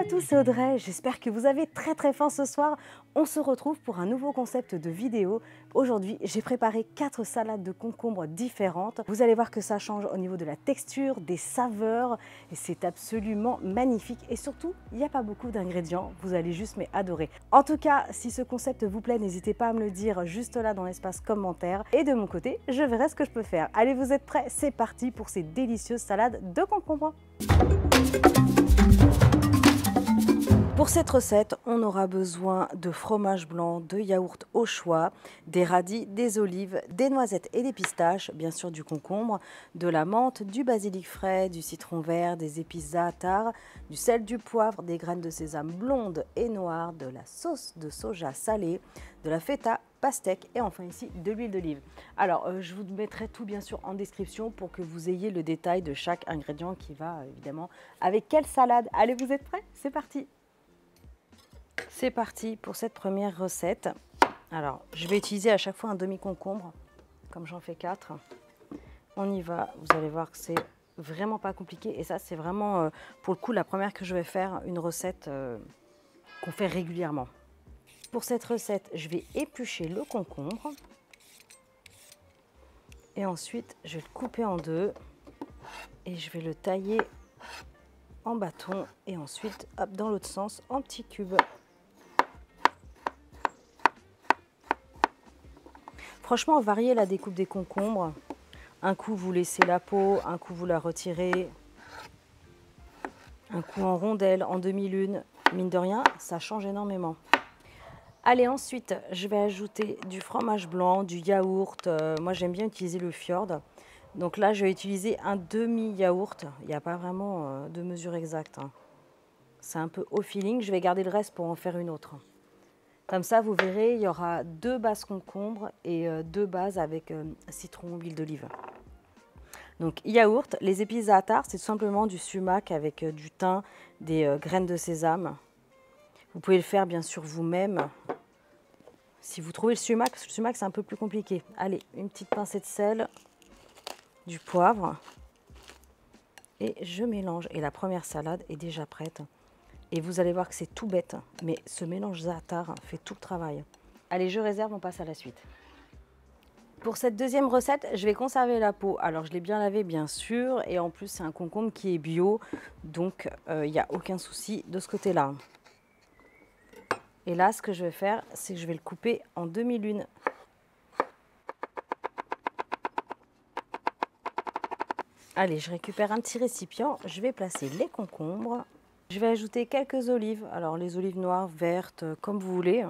tous, c'est Audrey, j'espère que vous avez très faim ce soir. On se retrouve pour un nouveau concept de vidéo. Aujourd'hui, j'ai préparé 4 salades de concombres différentes. Vous allez voir que ça change au niveau de la texture, des saveurs, et c'est absolument magnifique. Et surtout, il n'y a pas beaucoup d'ingrédients, vous allez juste adorer. En tout cas, si ce concept vous plaît, n'hésitez pas à me le dire juste là dans l'espace commentaire. Et de mon côté, je verrai ce que je peux faire. Allez, vous êtes prêts? C'est parti pour ces délicieuses salades de concombres. Pour cette recette, on aura besoin de fromage blanc, de yaourt au choix, des radis, des olives, des noisettes et des pistaches, bien sûr du concombre, de la menthe, du basilic frais, du citron vert, des épices za'atar, du sel, du poivre, des graines de sésame blondes et noires, de la sauce de soja salée, de la feta, pastèque et enfin ici de l'huile d'olive. Alors je vous mettrai tout bien sûr en description pour que vous ayez le détail de chaque ingrédient qui va évidemment avec quelle salade. Allez, vous êtes prêts? C'est parti! C'est parti pour cette première recette. Alors, je vais utiliser à chaque fois un demi-concombre, comme j'en fais 4. On y va, vous allez voir que c'est vraiment pas compliqué. Et ça, c'est vraiment, pour le coup, la première que je vais faire, une recette qu'on fait régulièrement. Pour cette recette, je vais éplucher le concombre. Et ensuite, je vais le couper en deux. Et je vais le tailler en bâton. Et ensuite, hop, dans l'autre sens, en petits cubes. Franchement, variez la découpe des concombres. Un coup, vous laissez la peau, un coup, vous la retirez. Un coup en rondelles, en demi-lune. Mine de rien, ça change énormément. Allez, ensuite, je vais ajouter du fromage blanc, du yaourt. Moi, j'aime bien utiliser le Fjord. Donc là, je vais utiliser un demi-yaourt. Il n'y a pas vraiment de mesure exacte. C'est un peu au feeling. Je vais garder le reste pour en faire une autre. Comme ça, vous verrez, il y aura 2 bases concombres et 2 bases avec citron, huile d'olive. Donc, yaourt, les épices za'atar, c'est tout simplement du sumac avec du thym, des graines de sésame. Vous pouvez le faire bien sûr vous-même. Si vous trouvez le sumac, parce que le sumac, c'est un peu plus compliqué. Allez, une petite pincée de sel, du poivre. Et je mélange. Et la première salade est déjà prête. Et vous allez voir que c'est tout bête, mais ce mélange za'atar fait tout le travail. Allez, je réserve, on passe à la suite. Pour cette deuxième recette, je vais conserver la peau. Alors, je l'ai bien lavé, bien sûr, et en plus, c'est un concombre qui est bio, donc il n'y a aucun souci de ce côté-là. Et là, ce que je vais faire, c'est que je vais le couper en demi-lune. Allez, je récupère un petit récipient, je vais placer les concombres. Je vais ajouter quelques olives, alors les olives noires, vertes, comme vous voulez.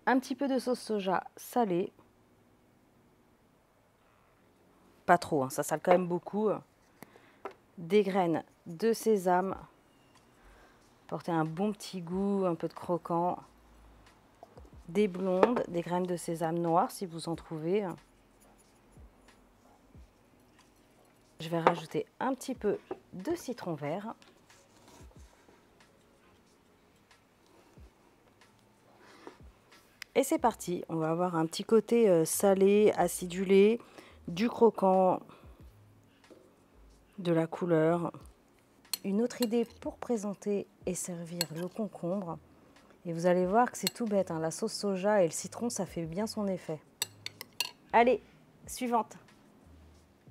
Un petit peu de sauce soja salée. Pas trop, hein, ça sale quand même beaucoup. Des graines de sésame. Porter un bon petit goût, un peu de croquant. Des blondes, des graines de sésame noires si vous en trouvez. Je vais rajouter un petit peu de citron vert. Et c'est parti, on va avoir un petit côté salé, acidulé, du croquant, de la couleur. Une autre idée pour présenter et servir le concombre. Et vous allez voir que c'est tout bête, hein, la sauce soja et le citron, ça fait bien son effet. Allez, suivante.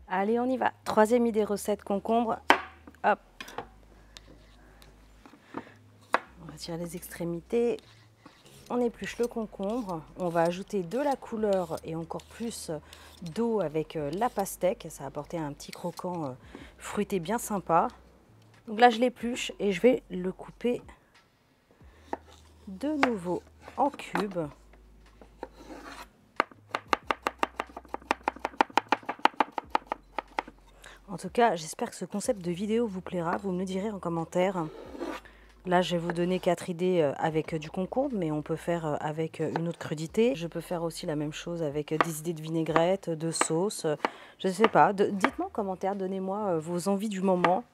Allez, on y va. Troisième idée recette concombre. Hop. On retire les extrémités. On épluche le concombre, on va ajouter de la couleur et encore plus d'eau avec la pastèque. Ça va apporter un petit croquant fruité bien sympa. Donc là, je l'épluche et je vais le couper de nouveau en cubes. En tout cas, j'espère que ce concept de vidéo vous plaira. Vous me le direz en commentaire. Là, je vais vous donner 4 idées avec du concombre, mais on peut faire avec une autre crudité. Je peux faire aussi la même chose avec des idées de vinaigrette, de sauce. Je ne sais pas. Dites-moi en commentaire, donnez-moi vos envies du moment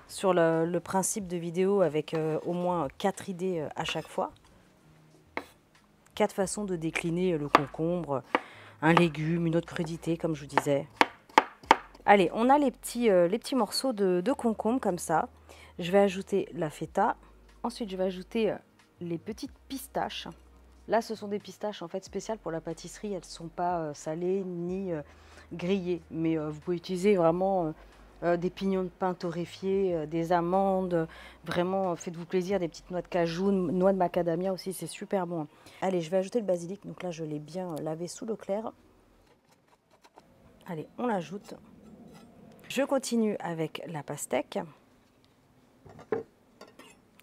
sur le principe de vidéo avec au moins 4 idées à chaque fois. 4 façons de décliner le concombre, un légume, une autre crudité, comme je vous disais. Allez, on a les petits morceaux de concombre comme ça. Je vais ajouter la feta. Ensuite, je vais ajouter les petites pistaches. Là, ce sont des pistaches en fait spéciales pour la pâtisserie. Elles ne sont pas salées ni grillées. Mais vous pouvez utiliser vraiment des pignons de pain torréfiés, des amandes. Vraiment, faites-vous plaisir. Des petites noix de cajou, noix de macadamia aussi, c'est super bon. Allez, je vais ajouter le basilic. Donc là, je l'ai bien lavé sous l'eau claire. Allez, on l'ajoute. Je continue avec la pastèque.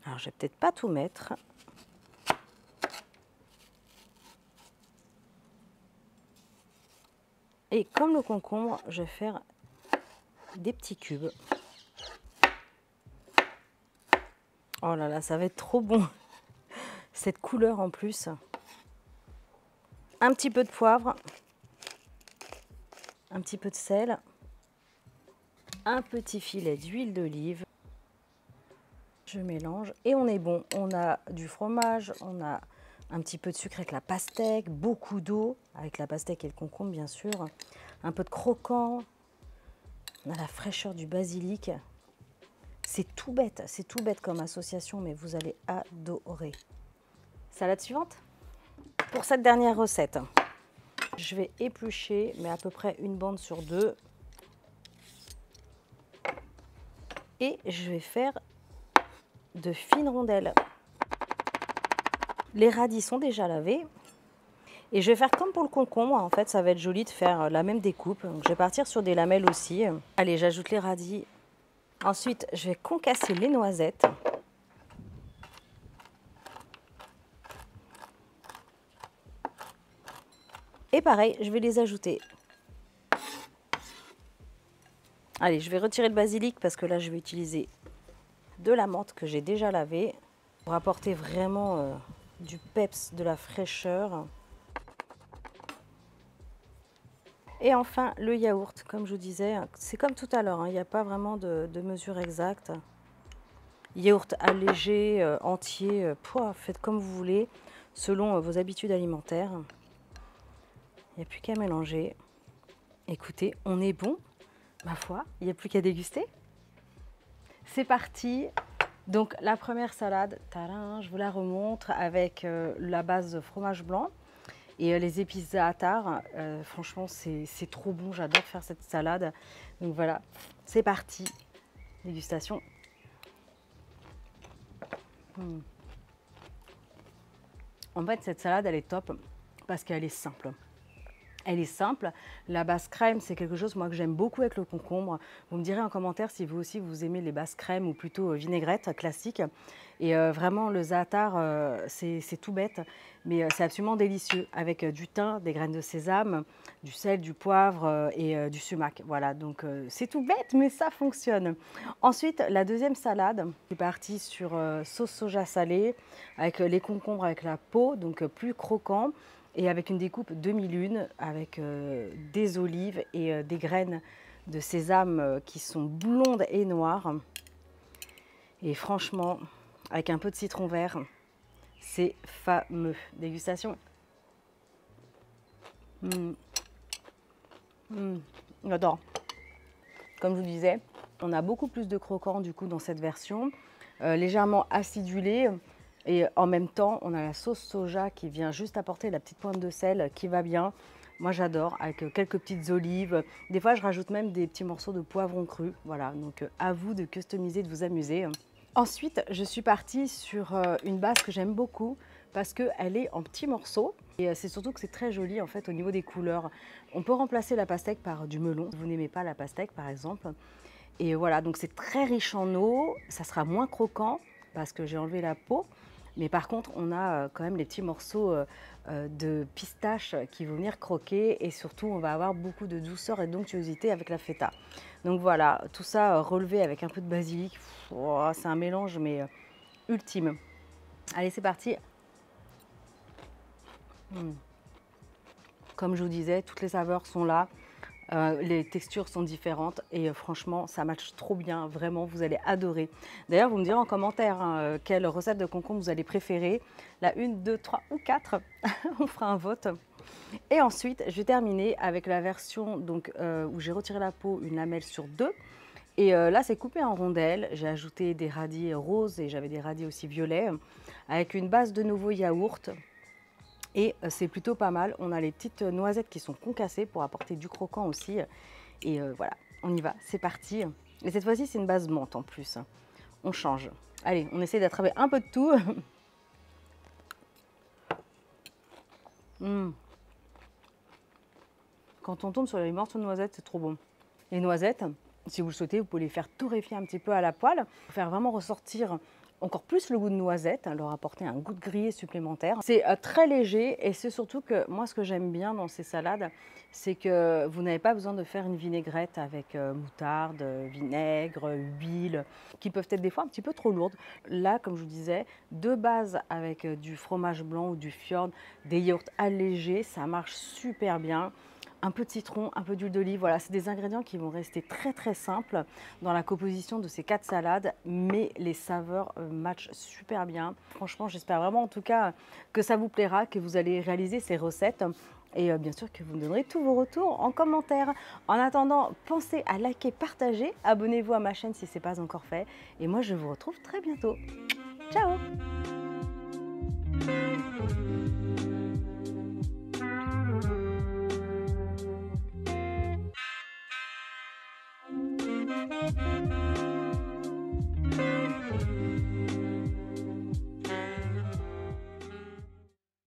Alors, je vais peut-être pas tout mettre. Et comme le concombre, je vais faire des petits cubes. Oh là là, ça va être trop bon. Cette couleur en plus. Un petit peu de poivre. Un petit peu de sel. Un petit filet d'huile d'olive. Je mélange et on est bon. On a du fromage, on a un petit peu de sucre avec la pastèque, beaucoup d'eau avec la pastèque et le concombre bien sûr, un peu de croquant, on a la fraîcheur du basilic. C'est tout bête comme association, mais vous allez adorer. Salade suivante. Pour cette dernière recette, je vais éplucher, mais à peu près une bande sur deux. Et je vais faire de fines rondelles. Les radis sont déjà lavés. Et je vais faire comme pour le concombre, en fait, ça va être joli de faire la même découpe. Donc, je vais partir sur des lamelles aussi. Allez, j'ajoute les radis. Ensuite, je vais concasser les noisettes. Et pareil, je vais les ajouter. Allez, je vais retirer le basilic parce que là, je vais utiliser de la menthe que j'ai déjà lavée pour apporter vraiment du peps, de la fraîcheur. Et enfin, le yaourt, comme je vous disais, c'est comme tout à l'heure, hein, il n'y a pas vraiment de mesure exacte. Yaourt allégé, entier, faites comme vous voulez, selon vos habitudes alimentaires. Il n'y a plus qu'à mélanger. Écoutez, on est bon, ma foi, il n'y a plus qu'à déguster. C'est parti. Donc la première salade, tadam, je vous la remontre avec la base de fromage blanc. Et les épices za'atar, franchement, c'est trop bon. J'adore faire cette salade. Donc voilà, c'est parti. Dégustation. En fait, cette salade, elle est top parce qu'elle est simple. Elle est simple. La base crème, c'est quelque chose moi que j'aime beaucoup avec le concombre. Vous me direz en commentaire si vous aussi vous aimez les bases crème ou plutôt vinaigrette classique. Et vraiment le za'atar, c'est tout bête, mais c'est absolument délicieux avec du thym, des graines de sésame, du sel, du poivre et du sumac. Voilà, donc c'est tout bête, mais ça fonctionne. Ensuite, la deuxième salade, je suis partie sur sauce soja salée avec les concombres avec la peau, donc plus croquant. Et avec une découpe demi-lune, avec des olives et des graines de sésame qui sont blondes et noires. Et franchement, avec un peu de citron vert, c'est fameux. Dégustation. J'adore. Comme je vous disais, on a beaucoup plus de croquant du coup dans cette version, légèrement acidulé. Et en même temps, on a la sauce soja qui vient juste apporter la petite pointe de sel qui va bien. Moi, j'adore, avec quelques petites olives. Des fois, je rajoute même des petits morceaux de poivron cru. Voilà, donc à vous de customiser, de vous amuser. Ensuite, je suis partie sur une base que j'aime beaucoup parce qu'elle est en petits morceaux. Et c'est surtout que c'est très joli en fait au niveau des couleurs. On peut remplacer la pastèque par du melon. Si vous n'aimez pas la pastèque, par exemple. Et voilà, donc c'est très riche en eau. Ça sera moins croquant parce que j'ai enlevé la peau. Mais par contre, on a quand même les petits morceaux de pistache qui vont venir croquer et surtout, on va avoir beaucoup de douceur et d'onctuosité avec la feta. Donc voilà, tout ça relevé avec un peu de basilic, c'est un mélange mais ultime. Allez, c'est parti. Comme je vous disais, toutes les saveurs sont là. Les textures sont différentes et franchement, ça matche trop bien. Vraiment, vous allez adorer. D'ailleurs, vous me direz en commentaire hein, quelle recette de concombre vous allez préférer. La 1, 2, 3 ou 4. On fera un vote. Et ensuite, je vais terminer avec la version donc, où j'ai retiré la peau, une lamelle sur 2. Et là, c'est coupé en rondelles. J'ai ajouté des radis roses et j'avais des radis aussi violets avec une base de nouveau yaourt. Et c'est plutôt pas mal. On a les petites noisettes qui sont concassées pour apporter du croquant aussi. Et voilà, on y va, c'est parti. Et cette fois-ci, c'est une base menthe en plus. On change. Allez, on essaie d'attraper un peu de tout. Quand on tombe sur les morceaux de noisettes, c'est trop bon. Les noisettes, si vous le souhaitez, vous pouvez les faire torréfier un petit peu à la poêle, pour faire vraiment ressortir encore plus le goût de noisette, leur apporter un goût de grillé supplémentaire. C'est très léger et c'est surtout que moi ce que j'aime bien dans ces salades, c'est que vous n'avez pas besoin de faire une vinaigrette avec moutarde, vinaigre, huile, qui peuvent être des fois un petit peu trop lourdes. Là, comme je vous disais, de base avec du fromage blanc ou du fjord, des yaourts allégés, ça marche super bien. Un peu de citron, un peu d'huile d'olive, voilà, c'est des ingrédients qui vont rester très très simples dans la composition de ces 4 salades, mais les saveurs matchent super bien. Franchement, j'espère vraiment en tout cas que ça vous plaira, que vous allez réaliser ces recettes et bien sûr que vous me donnerez tous vos retours en commentaire. En attendant, pensez à liker, partager, abonnez-vous à ma chaîne si ce n'est pas encore fait et moi je vous retrouve très bientôt. Ciao!